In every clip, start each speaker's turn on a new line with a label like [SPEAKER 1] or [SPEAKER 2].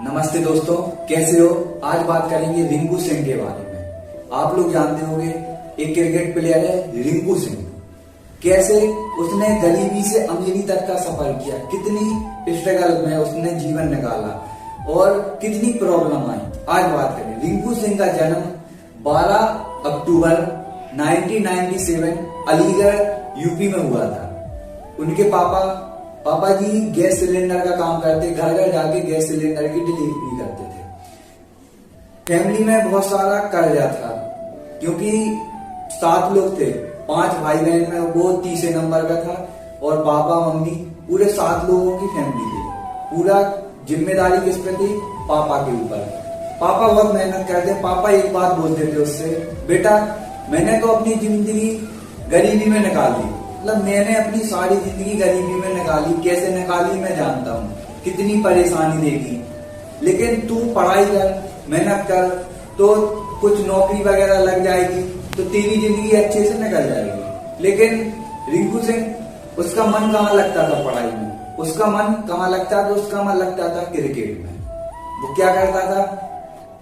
[SPEAKER 1] नमस्ते दोस्तों, कैसे हो। आज बात करेंगे रिंकू सिंह के बारे में। आप लोग जानते होंगे एक क्रिकेट प्लेयर है रिंकू सिंह। कैसे उसने गरीबी से अमीरी तक का सफर किया, कितनी स्ट्रगल में उसने जीवन निकाला और कितनी प्रॉब्लम आई। आज बात करें। रिंकू सिंह का जन्म 12 अक्टूबर 1997 अलीगढ़ यूपी में हुआ था। उनके पापा जी गैस सिलेंडर का काम करते, घर घर जाके गैस सिलेंडर की डिलीवरी करते थे। फैमिली में बहुत सारा कर्जा था क्योंकि 7 लोग थे, 5 भाई बहन में वो तीसरे नंबर का था और पापा मम्मी पूरे 7 लोगों की फैमिली थी। पूरा जिम्मेदारी किस पे थी? पापा के ऊपर। पापा बहुत मेहनत करते। पापा एक बात बोलते थे उससे, बेटा मैंने तो अपनी जिंदगी गरीबी में निकाल दी, मतलब मैंने अपनी सारी जिंदगी गरीबी में निकाली। कैसे निकाली मैं जानता हूँ, कितनी परेशानी देखी, लेकिन तू पढ़ाई कर, मेहनत कर तो कुछ नौकरी वगैरह लग जाएगी तो तेरी जिंदगी अच्छे से निकल जाएगी। लेकिन रिंकू सिंह, उसका मन कहाँ लगता था पढ़ाई में, उसका मन कहाँ लगता था? उसका मन लगता था क्रिकेट में। वो क्या करता था?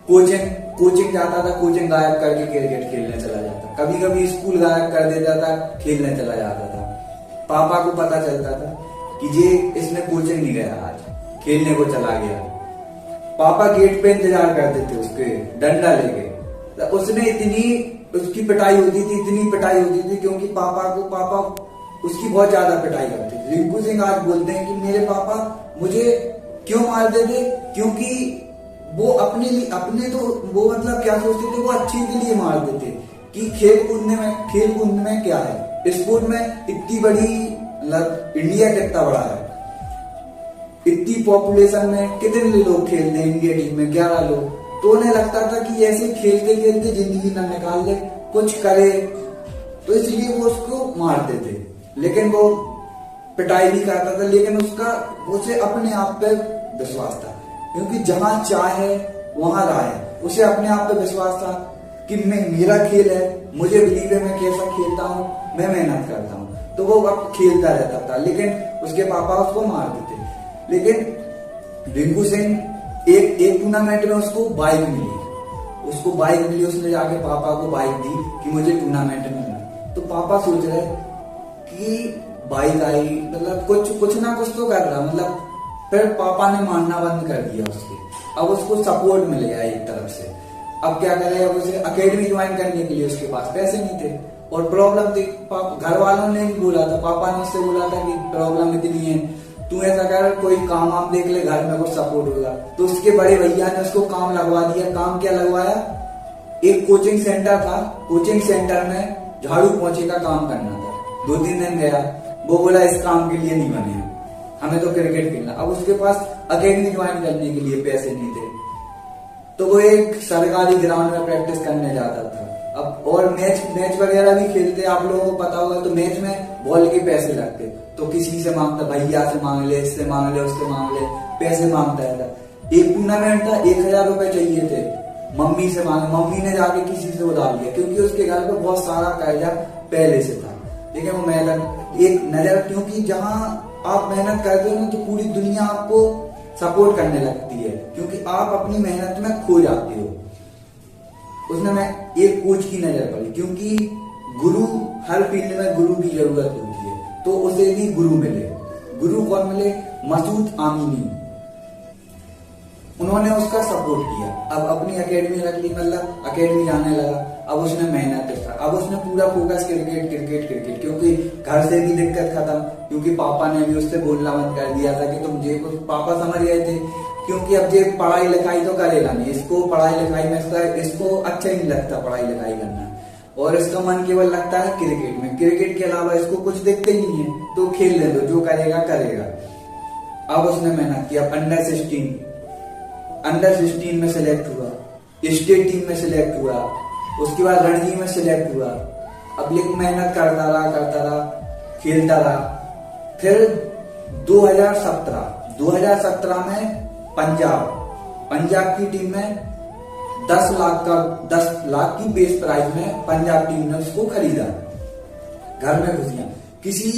[SPEAKER 1] कोचिंग जाता था, कोचिंग गायब करके क्रिकेट खेलने चला जाता। कभी कभी स्कूल गायब कर देता था, खेलने चला जाता था। पापा को पता चलता था कि ये इसने कोचिंग नहीं गया, आज खेलने को चला गया। पापा गेट पे इंतजार करते थे उसके, डंडा लेके। उसकी पिटाई होती थी, इतनी पिटाई होती थी क्योंकि पापा उसकी बहुत ज्यादा पिटाई करते थे। रिंकू सिंह आज बोलते हैं कि मेरे पापा मुझे क्यों मारते थे? क्योंकि वो अपने तो वो मतलब क्या सोचते थे, वो अच्छे के लिए मारते थे कि खेल कूद में क्या है, स्पोर्ट में इतनी बड़ी, मतलब इंडिया कितना बड़ा है, इतनी पॉपुलेशन में कितने लोग खेलते हैं इंडिया टीम में, 11 लोग। तो उन्हें लगता था कि ऐसे खेलते खेलते जिंदगी ना निकाल ले, कुछ करे, तो इसलिए वो उसको मारते थे। लेकिन वो पिटाई भी करता था, लेकिन उसे अपने आप पे विश्वास था क्योंकि जहां चाहे वहां राह है। उसे अपने आप पे विश्वास था कि मेरा खेल है, मुझे बिलीव है, मैं कैसा खेलता हूँ, मैं मेहनत करता हूँ, तो वो अब खेलता रहता था। लेकिन उसके पापा उसको मारते थे। लेकिन रिंकू सिंह एक टूर्नामेंट में उसको बाइक मिली, उसने जाके पापा को बाइक दी कि मुझे टूर्नामेंट में मिला। तो पापा सोच रहे कि बाइक आई, मतलब कुछ ना कुछ तो कर रहा, मतलब फिर पापा ने मारना बंद कर दिया उसके। अब उसको सपोर्ट मिल गया एक तरफ से। अब क्या करे, अब उसे एकेडमी ज्वाइन करने के लिए उसके पास पैसे नहीं थे और प्रॉब्लम थी। घर वालों ने भी बोला था, पापा ने उससे बोला था कि प्रॉब्लम इतनी है, तू ऐसा कर, कोई काम वाम देख ले, घर में कुछ सपोर्ट होगा। तो उसके बड़े भैया ने उसको काम लगवा दिया। काम क्या लगवाया? एक कोचिंग सेंटर था, कोचिंग सेंटर में झाड़ू पोंछे का काम करना था। 2-3 दिन गया, वो बोला इस काम के लिए नहीं बने, हमें तो क्रिकेट खेलना। अब उसके पास एकेडमी ज्वाइन करने के लिए पैसे नहीं थे, तो वो एक सरकारी ग्राउंड में प्रैक्टिस करने जाता था। अब और मैच वगैरह भी खेलते, आप लोगों को पता होगा, तो मैच में बॉल के पैसे लगते, तो किसी से मांगता, भैया से मांग ले, इससे मांग ले, उससे मांग ले, पैसे मांगता रहता। एक टूर्नामेंट था, 1000 रुपए चाहिए थे, मम्मी से मांगे, मम्मी ने जाके किसी से उधार लिया क्योंकि उसके घर पे बहुत सारा कर्जा पहले से था। लेकिन वो मेहनत एक नजर, क्योंकि जहां आप मेहनत करते हो ना तो पूरी दुनिया आपको सपोर्ट करने लगती है क्योंकि आप अपनी मेहनत में खो जाते हो। उसने मैं एक कोच की नजर पड़ी क्योंकि गुरु, हर फील्ड में गुरु की जरूरत होती है, तो उसे भी गुरु मिले। गुरु कौन मिले? मसूद आमिनी। उन्होंने उसका सपोर्ट किया। अब अपनी एकेडमी रख ली, मतलब एकेडमी जाने लगा। अब उसने मेहनत किया, अब उसने पूरा फोकस क्रिकेट, क्योंकि घर से भी दिक्कत खत्म, क्योंकि पापा ने भी उससे बोलना बंद कर दिया था कि तुम जे, पापा समझ गए थे क्योंकि अब ये पढ़ाई लिखाई तो करेगा नहीं, इसको पढ़ाई लिखाई में इसको अच्छा ही नहीं लगता पढ़ाई लिखाई करना, और इसका मन केवल लगता है क्रिकेट में। क्रिकेट के अलावा इसको कुछ देखते ही नहीं है, तो खेल ले दो, जो करेगा। अब उसने मेहनत किया, अंडर 16 में सिलेक्ट हुआ, स्टेट टीम में सिलेक्ट हुआ, उसके बाद रणजी में सिलेक्ट हुआ। अब लेकिन मेहनत करता रहा, खेलता रहा। फिर 2017 में पंजाब की टीम में 10 लाख की बेस प्राइस में पंजाब टीम ने उसको खरीदा। घर में खुशियां, किसी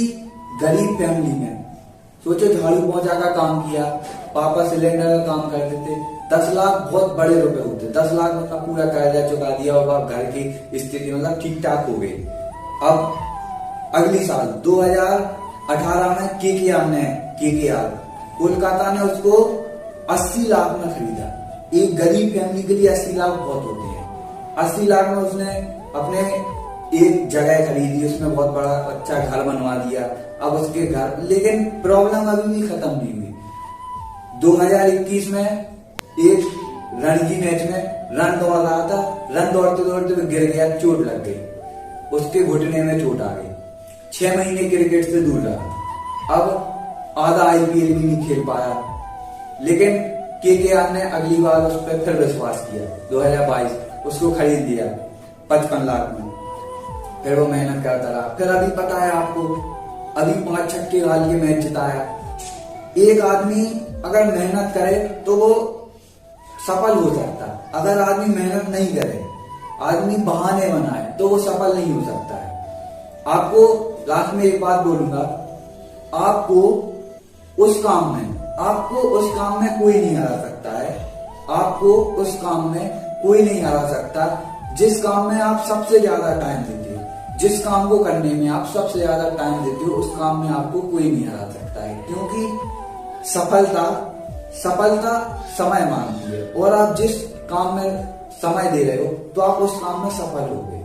[SPEAKER 1] गरीब फैमिली में सोचो झाड़ू पोंछा का काम किया, पापा सिलेंडर का काम करते थे, 10 लाख बहुत बड़े रुपए होते, 10 लाख मतलब पूरा कर्जा चुका दिया होगा, घर की स्थिति मतलब ठीक ठाक हो गई। अब अगली साल 2018 में केकेआर कोलकाता ने उसको 80 लाख में खरीदा। एक गरीब फैमिली के लिए 80 लाख बहुत होते हैं। 80 लाख में उसने अपने एक जगह खरीदी, उसमें बहुत बड़ा अच्छा घर बनवा दिया। अब उसके घर, लेकिन प्रॉब्लम अभी भी खत्म नहीं हुई। 2021 में एक रणजी मैच में रन दौड़ रहा था, रन दौड़ते दौड़ते गिर गया, चोट लग गई, उसके घुटने में चोट आ गई, 6 महीने क्रिकेट से दूर रहा। अब आधा आईपीएल भी नहीं खेल पाया, लेकिन केकेआर ने अगली बार उस पर फिर विश्वास किया। 2022 उसको खरीद लिया 55 लाख में। फिर वो मेहनत करता रहा। फिर अभी पता है आपको, अभी 5 छक्के डाल के मैच जिताया। एक आदमी अगर मेहनत करे तो वो सफल हो सकता है, अगर आदमी मेहनत नहीं करे, आदमी बहाने बनाए, तो वो सफल नहीं हो सकता है। आपको लास्ट में एक बात बोलूंगा, आपको उस काम में कोई नहीं हरा सकता है। आपको उस काम में कोई नहीं हरा सकता जिस काम में आप सबसे ज्यादा टाइम देते हो। जिस काम को करने में आप सबसे ज्यादा टाइम देते हो, उस काम में आपको कोई नहीं हरा सकता है, क्योंकि सफलता समय मांगती है, और आप जिस काम में समय दे रहे हो तो आप उस काम में सफल होगे।